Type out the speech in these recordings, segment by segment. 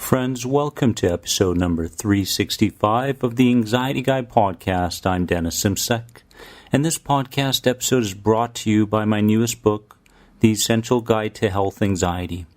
Friends, welcome to episode number 365 of the Anxiety Guy podcast. I'm Dennis Simsek, and this podcast episode is brought to you by my newest book, The Essential Guide to Health Anxiety.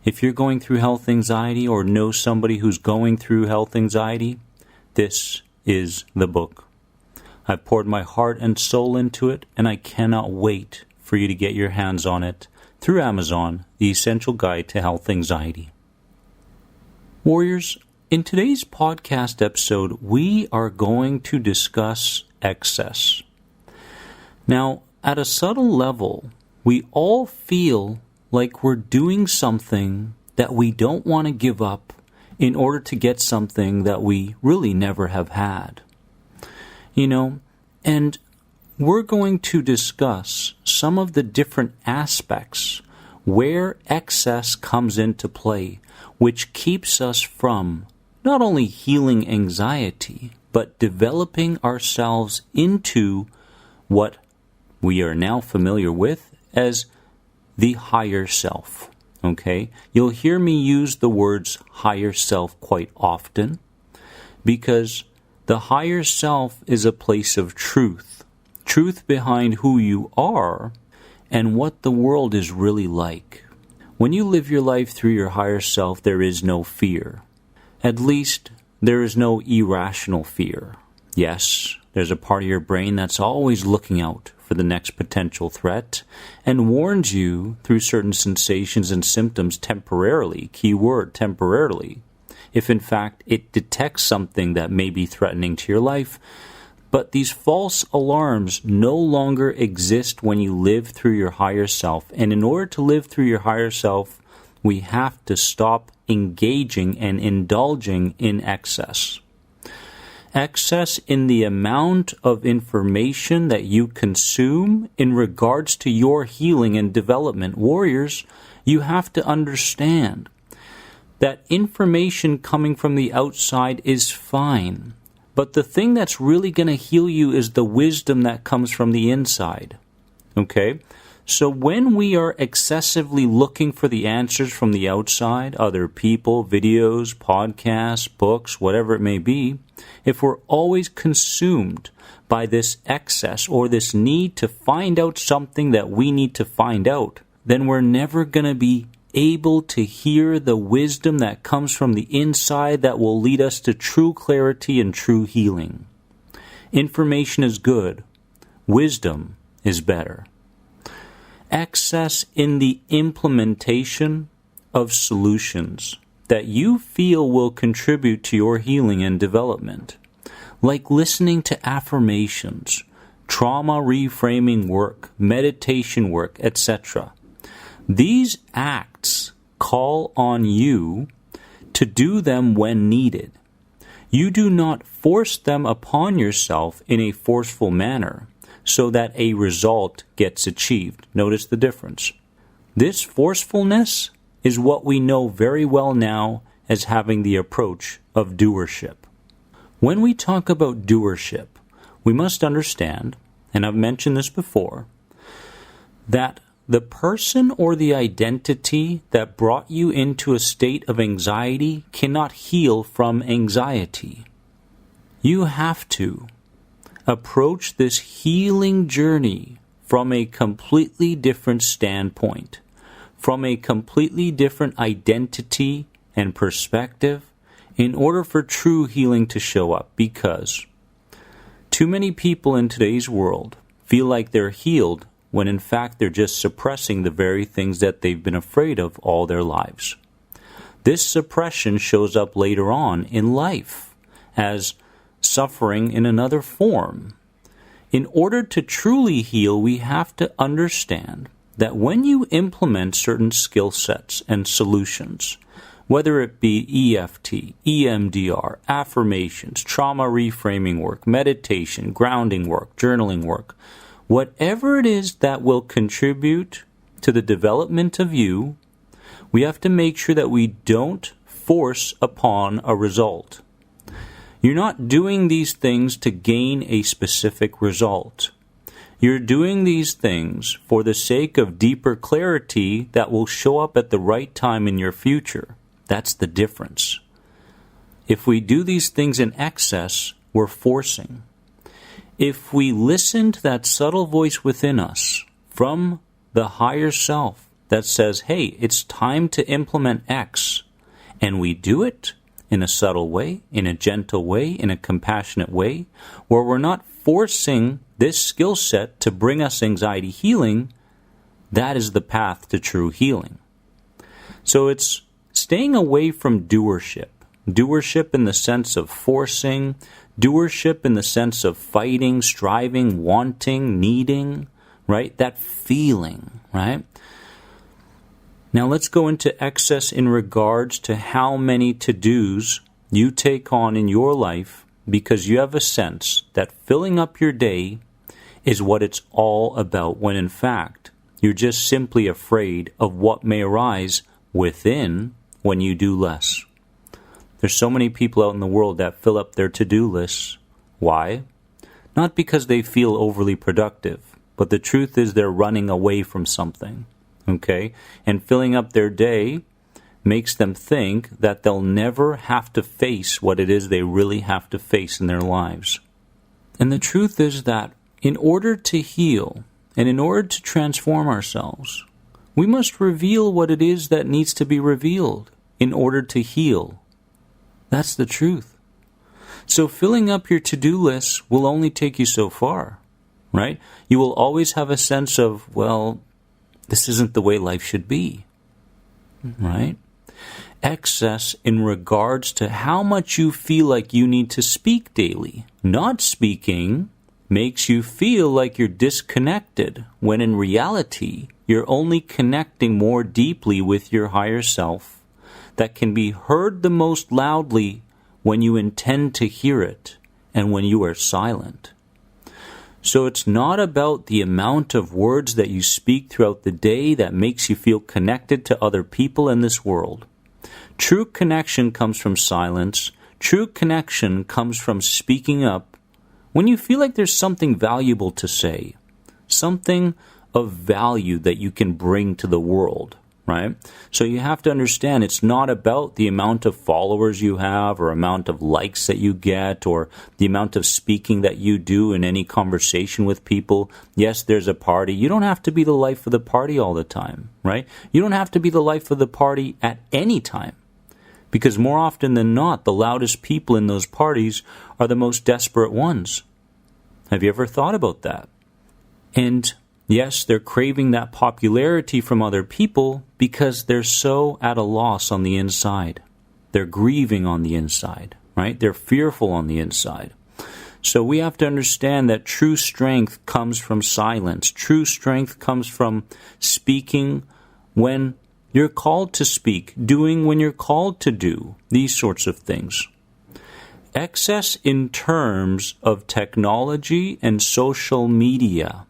If you're going through health anxiety or know somebody who's going through health anxiety, this is the book. I've poured my heart and soul into it, and I cannot wait for you to get your hands on it through Amazon, The Essential Guide to Health Anxiety. Warriors, in today's podcast episode, we are going to discuss excess. Now, at a subtle level, we all feel like we're doing something that we don't want to give up in order to get something that we really never have had. And we're going to discuss some of the different aspects where excess comes into play, which keeps us from not only healing anxiety, but developing ourselves into what we are now familiar with as the higher self. Okay? You'll hear me use the words higher self quite often because the higher self is a place of truth. Truth behind who you are and what the world is really like. When you live your life through your higher self, there is no fear. At least, there is no irrational fear. Yes, there's a part of your brain that's always looking out for the next potential threat and warns you through certain sensations and symptoms temporarily, keyword temporarily, if in fact it detects something that may be threatening to your life. But these false alarms no longer exist when you live through your higher self. And in order to live through your higher self, we have to stop engaging and indulging in excess. Excess in the amount of information that you consume in regards to your healing and development. Warriors, you have to understand that information coming from the outside is fine. But the thing that's really going to heal you is the wisdom that comes from the inside. Okay? So when we are excessively looking for the answers from the outside, other people, videos, podcasts, books, whatever it may be, if we're always consumed by this excess or this need to find out something that we need to find out, then we're never going to be able to hear the wisdom that comes from the inside that will lead us to true clarity and true healing. Information is good. Wisdom is better. Excess in the implementation of solutions that you feel will contribute to your healing and development, like listening to affirmations, trauma reframing work, meditation work, etc. These acts call on you to do them when needed. You do not force them upon yourself in a forceful manner so that a result gets achieved. Notice the difference. This forcefulness is what we know very well now as having the approach of doership. When we talk about doership, we must understand, and I've mentioned this before, that the person or the identity that brought you into a state of anxiety cannot heal from anxiety. You have to approach this healing journey from a completely different standpoint, from a completely different identity and perspective in order for true healing to show up, because too many people in today's world feel like they're healed when in fact they're just suppressing the very things that they've been afraid of all their lives. This suppression shows up later on in life as suffering in another form. In order to truly heal, we have to understand that when you implement certain skill sets and solutions, whether it be EFT, EMDR, affirmations, trauma reframing work, meditation, grounding work, journaling work, whatever it is that will contribute to the development of you, we have to make sure that we don't force upon a result. You're not doing these things to gain a specific result. You're doing these things for the sake of deeper clarity that will show up at the right time in your future. That's the difference. If we do these things in excess, we're forcing. If we listen to that subtle voice within us from the higher self that says, hey, it's time to implement X, and we do it in a subtle way, in a gentle way, in a compassionate way, where we're not forcing this skill set to bring us anxiety healing, that is the path to true healing. So it's staying away from doership. Doership in the sense of forcing, doership in the sense of fighting, striving, wanting, needing, right? That feeling, right? Now let's go into excess in regards to how many to-dos you take on in your life because you have a sense that filling up your day is what it's all about, when in fact you're just simply afraid of what may arise within when you do less. There's so many people out in the world that fill up their to-do lists. Why? Not because they feel overly productive, but the truth is they're running away from something. Okay? And filling up their day makes them think that they'll never have to face what it is they really have to face in their lives. And the truth is that in order to heal and in order to transform ourselves, we must reveal what it is that needs to be revealed in order to heal. That's the truth. So filling up your to-do list will only take you so far, right? You will always have a sense of, well, this isn't the way life should be, right? Excess in regards to how much you feel like you need to speak daily. Not speaking makes you feel like you're disconnected, when in reality, you're only connecting more deeply with your higher self that can be heard the most loudly when you intend to hear it and when you are silent. So it's not about the amount of words that you speak throughout the day that makes you feel connected to other people in this world. True connection comes from silence. True connection comes from speaking up when you feel like there's something valuable to say, something of value that you can bring to the world, right? So you have to understand it's not about the amount of followers you have or amount of likes that you get or the amount of speaking that you do in any conversation with people. Yes, there's a party. You don't have to be the life of the party all the time, right? You don't have to be the life of the party at any time. Because more often than not, the loudest people in those parties are the most desperate ones. Have you ever thought about that? And yes, they're craving that popularity from other people because they're so at a loss on the inside. They're grieving on the inside, right? They're fearful on the inside. So we have to understand that true strength comes from silence. True strength comes from speaking when you're called to speak, doing when you're called to do, these sorts of things. Excess in terms of technology and social media,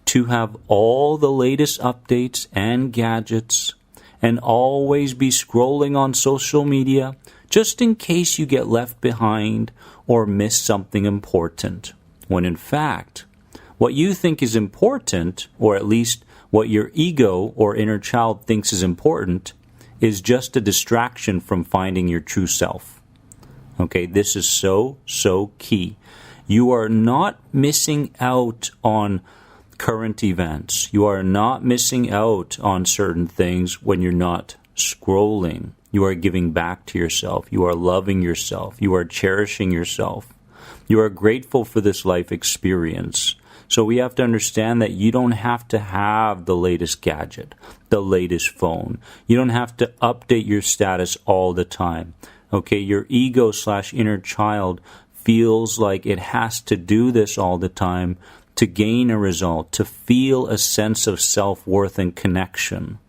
to have all the latest updates and gadgets and always be scrolling on social media just in case you get left behind or miss something important, when in fact, what you think is important, or at least what your ego or inner child thinks is important, is just a distraction from finding your true self. Okay, this is so key. You are not missing out on current events. You are not missing out on certain things when you're not scrolling. You are giving back to yourself. You are loving yourself. You are cherishing yourself. You are grateful for this life experience. So we have to understand that you don't have to have the latest gadget, the latest phone. You don't have to update your status all the time. Okay, your ego/inner child feels like it has to do this all the time to gain a result, to feel a sense of self-worth and connection.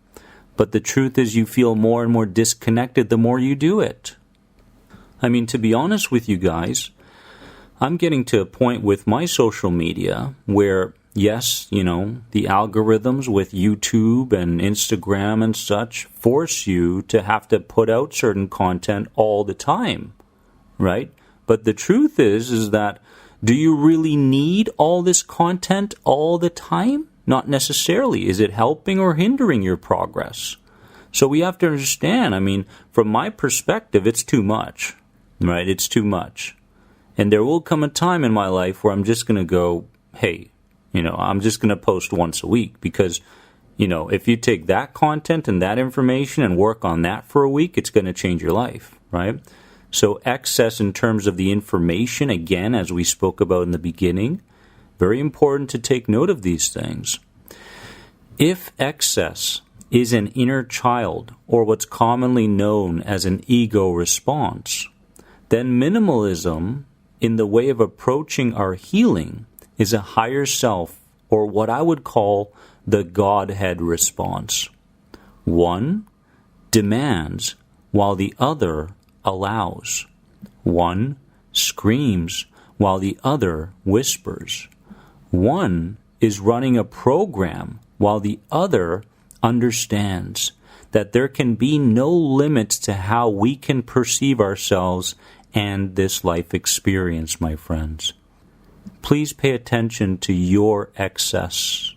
But the truth is you feel more and more disconnected the more you do it. I mean, to be honest with you guys, I'm getting to a point with my social media where, yes, the algorithms with YouTube and Instagram and such force you to have to put out certain content all the time, right? But the truth is that do you really need all this content all the time? Not necessarily. Is it helping or hindering your progress? So we have to understand, I mean, from my perspective, it's too much, right? It's too much. And there will come a time in my life where I'm just going to go, hey, I'm just going to post once a week because, if you take that content and that information and work on that for a week, it's going to change your life, right? So excess in terms of the information, again, as we spoke about in the beginning, very important to take note of these things. If excess is an inner child, or what's commonly known as an ego response, then minimalism, in the way of approaching our healing, is a higher self, or what I would call the Godhead response. One demands while the other allows. One screams while the other whispers. One is running a program while the other understands that there can be no limits to how we can perceive ourselves and this life experience, my friends. Please pay attention to your excess.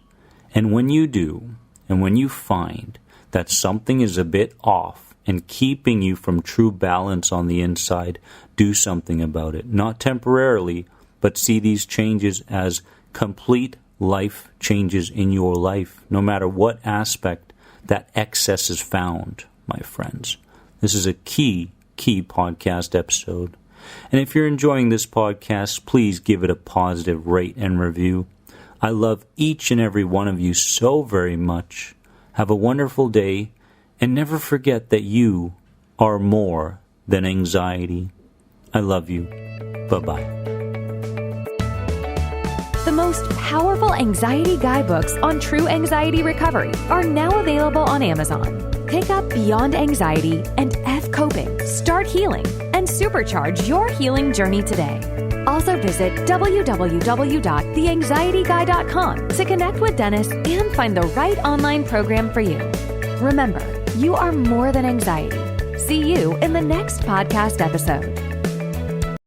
And when you do, and when you find that something is a bit off and keeping you from true balance on the inside, do something about it. Not temporarily, but see these changes as complete life changes in your life, no matter what aspect that excess is found, my friends. This is a key podcast episode. And if you're enjoying this podcast, please give it a positive rate and review. I love each and every one of you so very much. Have a wonderful day, and never forget that you are more than anxiety. I love you. Bye-bye. The most powerful anxiety guidebooks on true anxiety recovery are now available on Amazon. Pick up Beyond Anxiety and F Coping, Start Healing, and supercharge your healing journey today. Also visit www.theanxietyguy.com to connect with Dennis and find the right online program for you. Remember, you are more than anxiety. See you in the next podcast episode.